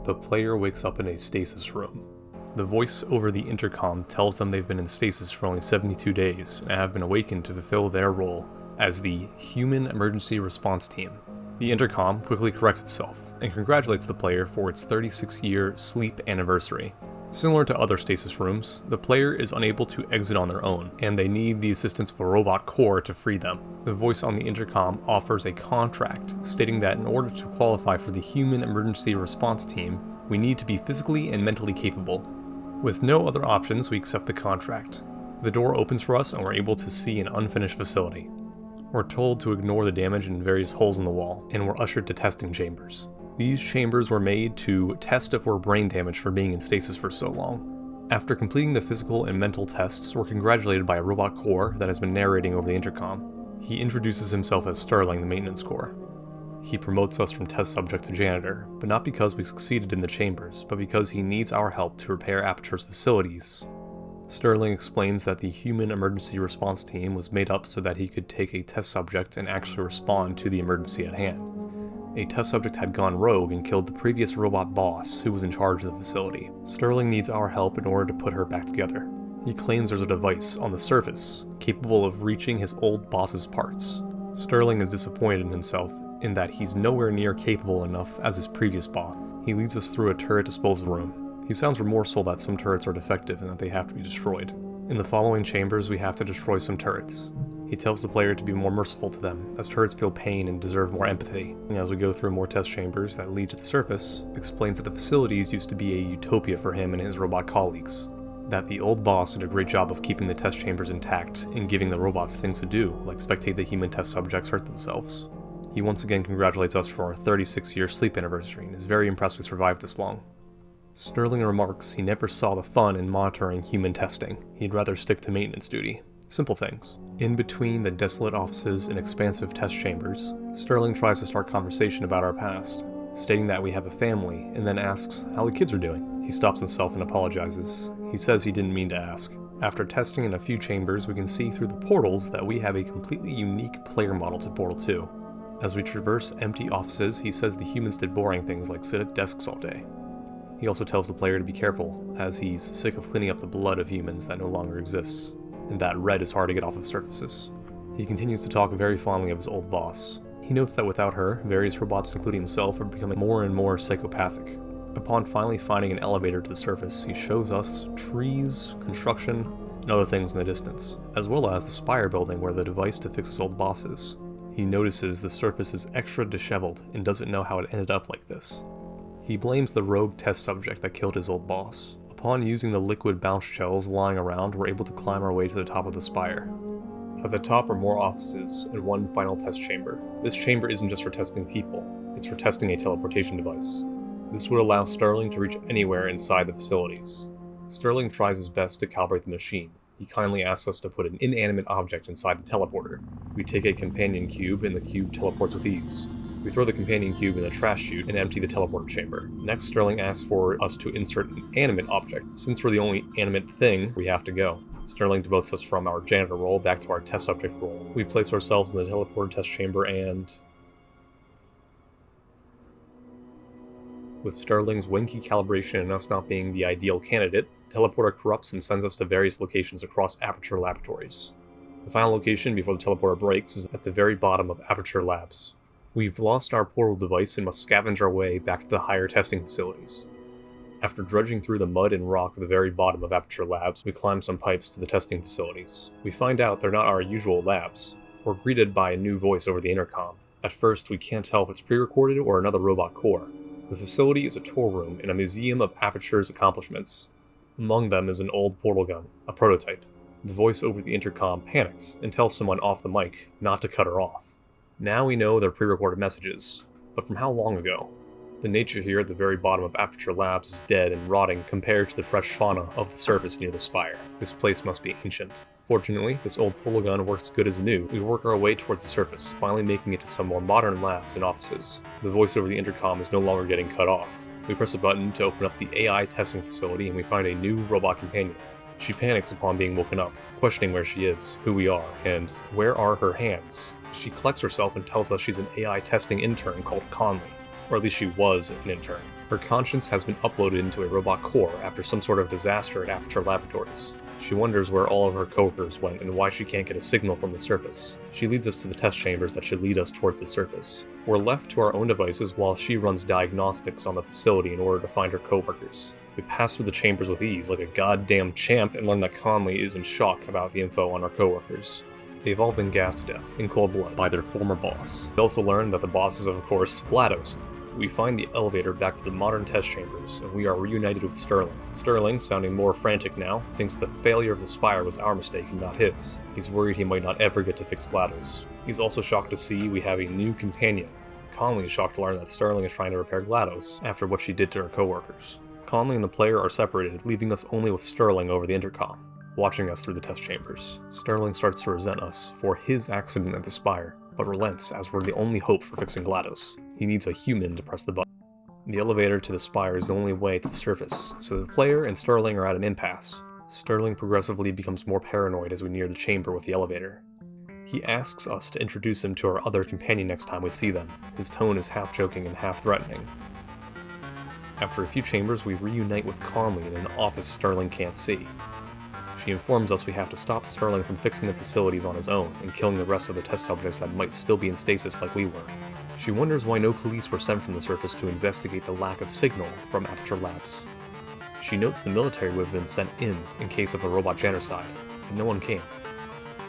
The player wakes up in a stasis room. The voice over the intercom tells them they've been in stasis for only 72 days and have been awakened to fulfill their role as the Human Emergency Response Team. The intercom quickly corrects itself and congratulates the player for its 36-year sleep anniversary. Similar to other stasis rooms, the player is unable to exit on their own, and they need the assistance of a robot core to free them. The voice on the intercom offers a contract stating that in order to qualify for the Human Emergency Response Team, we need to be physically and mentally capable. With no other options, we accept the contract. The door opens for us and we're able to see an unfinished facility. We're told to ignore the damage in various holes in the wall, and we're ushered to testing chambers. These chambers were made to test if we're brain damaged for being in stasis for so long. After completing the physical and mental tests, we're congratulated by a robot core that has been narrating over the intercom. He introduces himself as Sterling, the maintenance core. He promotes us from test subject to janitor, but not because we succeeded in the chambers, but because he needs our help to repair Aperture's facilities. Sterling explains that the Human Emergency Response Team was made up so that he could take a test subject and actually respond to the emergency at hand. A test subject had gone rogue and killed the previous robot boss who was in charge of the facility. Sterling needs our help in order to put her back together. He claims there's a device on the surface capable of reaching his old boss's parts. Sterling is disappointed in himself in that he's nowhere near capable enough as his previous boss. He leads us through a turret disposal room. He sounds remorseful that some turrets are defective and that they have to be destroyed. In the following chambers, we have to destroy some turrets. He tells the player to be more merciful to them, as turrets feel pain and deserve more empathy. And as we go through more test chambers that lead to the surface, explains that the facilities used to be a utopia for him and his robot colleagues. That the old boss did a great job of keeping the test chambers intact and giving the robots things to do, like spectate the human test subjects hurt themselves. He once again congratulates us for our 36-year sleep anniversary and is very impressed we survived this long. Sterling remarks he never saw the fun in monitoring human testing. He'd rather stick to maintenance duty. Simple things. In between the desolate offices and expansive test chambers, Sterling tries to start conversation about our past, stating that we have a family, and then asks how the kids are doing. He stops himself and apologizes. He says he didn't mean to ask. After testing in a few chambers, we can see through the portals that we have a completely unique player model to Portal 2. As we traverse empty offices, he says the humans did boring things like sit at desks all day. He also tells the player to be careful, as he's sick of cleaning up the blood of humans that no longer exists, and that red is hard to get off of surfaces. He continues to talk very fondly of his old boss. He notes that without her, various robots including himself are becoming more and more psychopathic. Upon finally finding an elevator to the surface, he shows us trees, construction, and other things in the distance, as well as the Spire building where the device to fix his old boss is. He notices the surface is extra disheveled and doesn't know how it ended up like this. He blames the rogue test subject that killed his old boss. Upon using the liquid bounce shells lying around, we're able to climb our way to the top of the spire. At the top are more offices and one final test chamber. This chamber isn't just for testing people, it's for testing a teleportation device. This would allow Sterling to reach anywhere inside the facilities. Sterling tries his best to calibrate the machine. He kindly asks us to put an inanimate object inside the teleporter. We take a companion cube and the cube teleports with ease. We throw the companion cube in a trash chute and empty the teleporter chamber. Next, Sterling asks for us to insert an animate object. Since we're the only animate thing, we have to go. Sterling demotes us from our janitor role back to our test subject role. We place ourselves in the teleporter test chamber and... with Sterling's winky calibration and us not being the ideal candidate, the teleporter corrupts and sends us to various locations across Aperture laboratories. The final location before the teleporter breaks is at the very bottom of Aperture Labs. We've lost our portal device and must scavenge our way back to the higher testing facilities. After drudging through the mud and rock at the very bottom of Aperture Labs, we climb some pipes to the testing facilities. We find out they're not our usual labs. We're greeted by a new voice over the intercom. At first, we can't tell if it's pre-recorded or another robot core. The facility is a tour room and a museum of Aperture's accomplishments. Among them is an old portal gun, a prototype. The voice over the intercom panics and tells someone off the mic not to cut her off. Now we know they're pre-recorded messages, but from how long ago? The nature here at the very bottom of Aperture Labs is dead and rotting compared to the fresh fauna of the surface near the spire. This place must be ancient. Fortunately, this old portal gun works good as new. We work our way towards the surface, finally making it to some more modern labs and offices. The voice over the intercom is no longer getting cut off. We press a button to open up the AI testing facility and we find a new robot companion. She panics upon being woken up, questioning where she is, who we are, and where are her hands. She collects herself and tells us she's an AI testing intern called Conley, or at least she was an intern. Her conscience has been uploaded into a robot core after some sort of disaster at Aperture Laboratories. She wonders where all of her coworkers went and why she can't get a signal from the surface. She leads us to the test chambers that should lead us towards the surface. We're left to our own devices while she runs diagnostics on the facility in order to find her coworkers. We pass through the chambers with ease like a goddamn champ and learn that Conley is in shock about the info on our coworkers. They've all been gassed to death, in cold blood, by their former boss. We also learn that the boss is, of course, GLaDOS. We find the elevator back to the modern test chambers, and we are reunited with Sterling. Sterling, sounding more frantic now, thinks the failure of the Spire was our mistake and not his. He's worried he might not ever get to fix GLaDOS. He's also shocked to see we have a new companion. Conley is shocked to learn that Sterling is trying to repair GLaDOS after what she did to her coworkers. Conley and the player are separated, leaving us only with Sterling over the intercom, watching us through the test chambers. Sterling starts to resent us for his accident at the Spire, but relents as we're the only hope for fixing GLaDOS. He needs a human to press the button. The elevator to the Spire is the only way to the surface, so the player and Sterling are at an impasse. Sterling progressively becomes more paranoid as we near the chamber with the elevator. He asks us to introduce him to our other companion next time we see them. His tone is half joking and half threatening. After a few chambers, we reunite with Conley in an office Sterling can't see. She informs us we have to stop Sterling from fixing the facilities on his own and killing the rest of the test subjects that might still be in stasis like we were. She wonders why no police were sent from the surface to investigate the lack of signal from Aperture Labs. She notes the military would have been sent in case of a robot genocide, and no one came.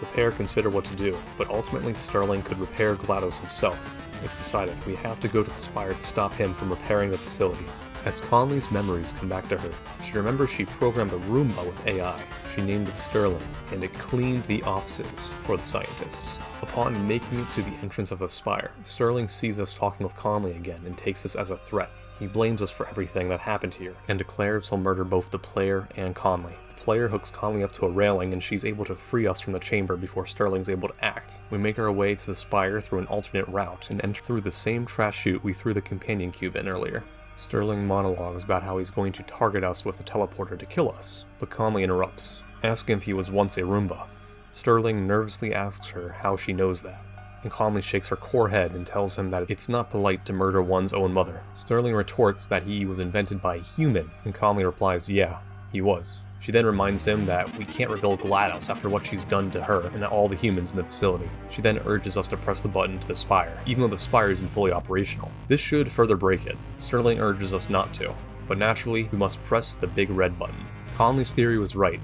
The pair consider what to do, but ultimately Sterling could repair GLaDOS himself. It's decided we have to go to the Spire to stop him from repairing the facility. As Conley's memories come back to her, she remembers she programmed a Roomba with AI. She named it Sterling, and it cleaned the offices for the scientists. Upon making it to the entrance of the Spire, Sterling sees us talking with Conley again and takes this as a threat. He blames us for everything that happened here, and declares he'll murder both the player and Conley. The player hooks Conley up to a railing and she's able to free us from the chamber before Sterling's able to act. We make our way to the Spire through an alternate route and enter through the same trash chute we threw the companion cube in earlier. Sterling monologues about how he's going to target us with the teleporter to kill us, but Conley interrupts, asking if he was once a Roomba. Sterling nervously asks her how she knows that, and Conley shakes her core head and tells him that it's not polite to murder one's own mother. Sterling retorts that he was invented by a human, and Conley replies, yeah, he was. She then reminds him that we can't rebuild GLaDOS after what she's done to her and all the humans in the facility. She then urges us to press the button to the Spire, even though the Spire isn't fully operational. This should further break it. Sterling urges us not to, but naturally, we must press the big red button. Conley's theory was right.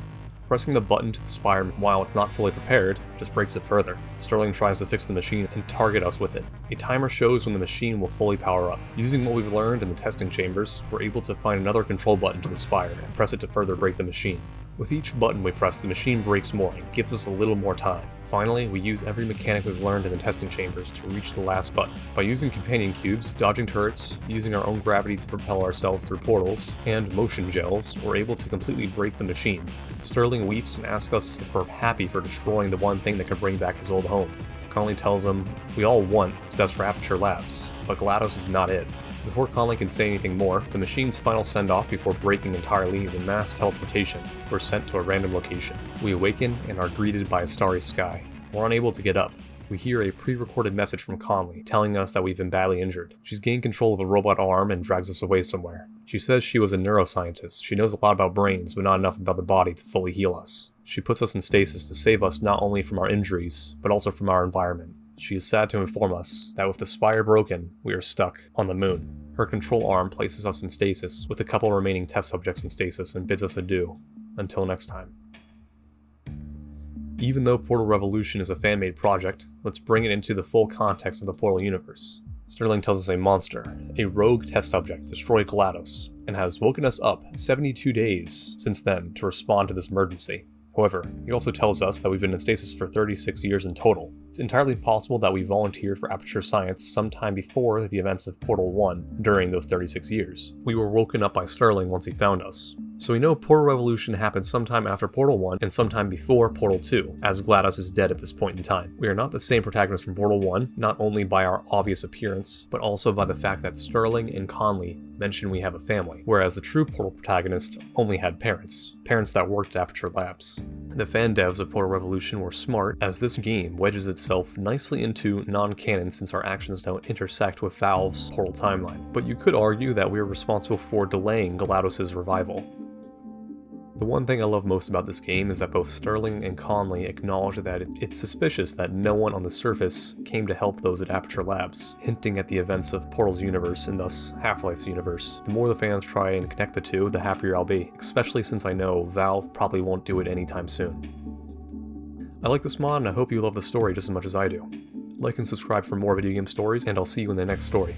Pressing the button to the Spire while it's not fully prepared just breaks it further. Sterling tries to fix the machine and target us with it. A timer shows when the machine will fully power up. Using what we've learned in the testing chambers, we're able to find another control button to the Spire and press it to further break the machine. With each button we press, the machine breaks more and gives us a little more time. Finally, we use every mechanic we've learned in the testing chambers to reach the last button. By using companion cubes, dodging turrets, using our own gravity to propel ourselves through portals, and motion gels, we're able to completely break the machine. Sterling weeps and asks us if we're happy for destroying the one thing that could bring back his old home. Conley tells him, we all want what's best for Aperture Labs, but GLaDOS is not it. Before Conley can say anything more, the machine's final send-off before breaking entirely is a mass teleportation. We're sent to a random location. We awaken and are greeted by a starry sky. We're unable to get up. We hear a pre-recorded message from Conley telling us that we've been badly injured. She's gained control of a robot arm and drags us away somewhere. She says she was a neuroscientist. She knows a lot about brains, but not enough about the body to fully heal us. She puts us in stasis to save us not only from our injuries, but also from our environment. She is sad to inform us that with the Spire broken, we are stuck on the moon. Her control arm places us in stasis, with a couple remaining test subjects in stasis, and bids us adieu. Until next time. Even though Portal Revolution is a fan-made project, let's bring it into the full context of the Portal universe. Sterling tells us a monster, a rogue test subject, destroyed GLaDOS, and has woken us up 72 days since then to respond to this emergency. However, he also tells us that we've been in stasis for 36 years in total. It's entirely possible that we volunteered for Aperture Science sometime before the events of Portal 1 during those 36 years. We were woken up by Sterling once he found us. So we know Portal Revolution happened sometime after Portal 1 and sometime before Portal 2, as GLaDOS is dead at this point in time. We are not the same protagonists from Portal 1, not only by our obvious appearance, but also by the fact that Sterling and Conley mention we have a family, whereas the true Portal protagonist only had parents that worked at Aperture Labs. The fan devs of Portal Revolution were smart, as this game wedges itself nicely into non-canon since our actions don't intersect with Valve's Portal timeline, but you could argue that we are responsible for delaying GLaDOS' revival. The one thing I love most about this game is that both Sterling and Conley acknowledge that it's suspicious that no one on the surface came to help those at Aperture Labs, hinting at the events of Portal's universe and thus Half-Life's universe. The more the fans try and connect the two, the happier I'll be, especially since I know Valve probably won't do it anytime soon. I like this mod and I hope you love the story just as much as I do. Like and subscribe for more video game stories, and I'll see you in the next story.